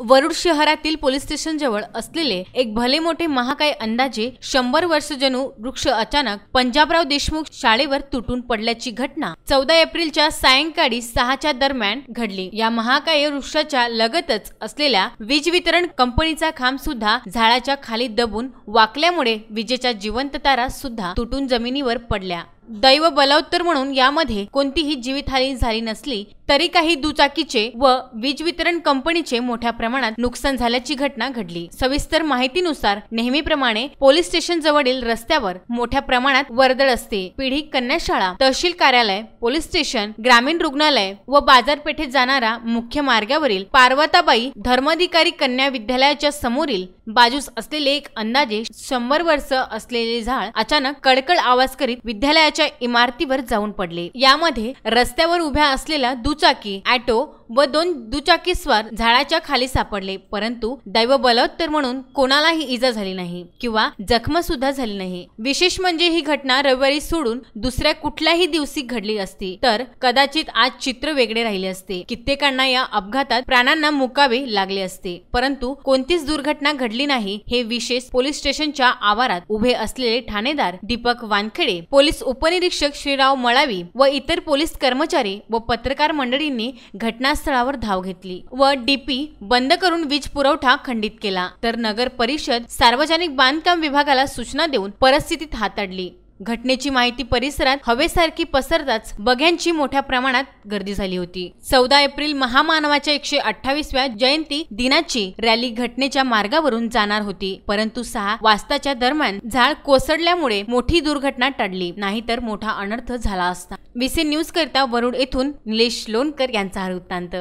वरुड शहरातील police station जवळ असलेले एक भले मोठे महाकाय अंदाजे 100 वर्ष जणू वृक्ष अचानक पंजाबराव देशमुख शाळेवर तुटून पडल्याची घटना 14 एप्रिलच्या सायंकाळी 6च्या दरम्यान घडली। या महाकाय वृक्षाच्या लगतच असलेल्या वीज वितरण कंपनीचा खांब सुद्धा झाडाच्या खाली दबून वाकल्यामुळे विजेच्या जिवंत तारा सुद्धा तुटून जमिनीवर पडल्या। दैव बलवत्तर म्हणून यामध्ये कोणतीही जीवितहानी झाली नसली तरी काही दुचाकीचे व वीज वितरण कंपनीचे मोठ्या प्रमाणात नुकसान झाल्याची घटना घडली। सविस्तर माहितीनुसार नेहमीप्रमाणे पोलीस स्टेशन जवळील रस्त्यावर मोठ्या प्रमाणात वर्दळ असते। पिढी कन्या शाळा, तहसील कार्यालय, पोलीस स्टेशन, ग्रामीण रुग्णालय व बाजारपेठेत जाणारा मुख्य मार्गावरील पार्वताबाई धर्माधिकारी कन्या विद्यालयाच्या समोरील बाजूस असलेले एक अंदाजे 100 वर्ष असलेले झाड अचानक कडकड आवाज करीत विद्यालयाच्या इमारतीवर जाऊन पडले। यामध्ये रस्त्यावर उभ्या असलेला दुचाकी, ऑटो व 2 दुचाकी स्वार झाडाच्या खाली सापडले, परंतु दैव बलवत्तर म्हणून कोणालाही इजा झाली नाही किंवा जखम सुद्धा झाली नाही। विशेष म्हणजे ही घटना रविवारी सोडून दुसऱ्या कुठल्याही दिवशी घडली असती तर कदाचित आज चित्र वेगळे राहिले असते। कित्येकांना या अपघातात प्राणांना मुकावे लागले असते, परंतु कोणतीच दुर्घटना घडली नाही हे विशेष पोलीस स्टेशनच्या आवारात उभे असलेले ठाणेदार दीपक वानखेडे, पोलीस उपनिरीक्षक श्रीराव मळावी व इतर पोलीस कर्मचारी व पत्रकार मंडळींनी घटनास्थळावर धाव घेतली व डीपी बंद करून वीज पुरवठा खंडित केला, तर नगर परिषद सार्वजनिक बांधकाम विभागाला सूचना देऊन परिस्थिती हाताळली। घटनेची माहिती परिसरात हवेसारखी पसरताच बघ्यांची मोठ्या प्रमाणात गर्दी झाली होती। 14 एप्रिल महामानवाच्या 128व्या जयंती दिनाची रॅली घटनेच्या मार्गावरून जाणार होती, परंतु 6 वाजताच्या दरम्यान झाड कोसळल्यामुळे मोठी दुर्घटना टळली, नाहीतर मोठा अनर्थ झाला असता। विसे न्यूज करता वरुड येथून निलेश लोणकर यांचा हा वृत्तांत।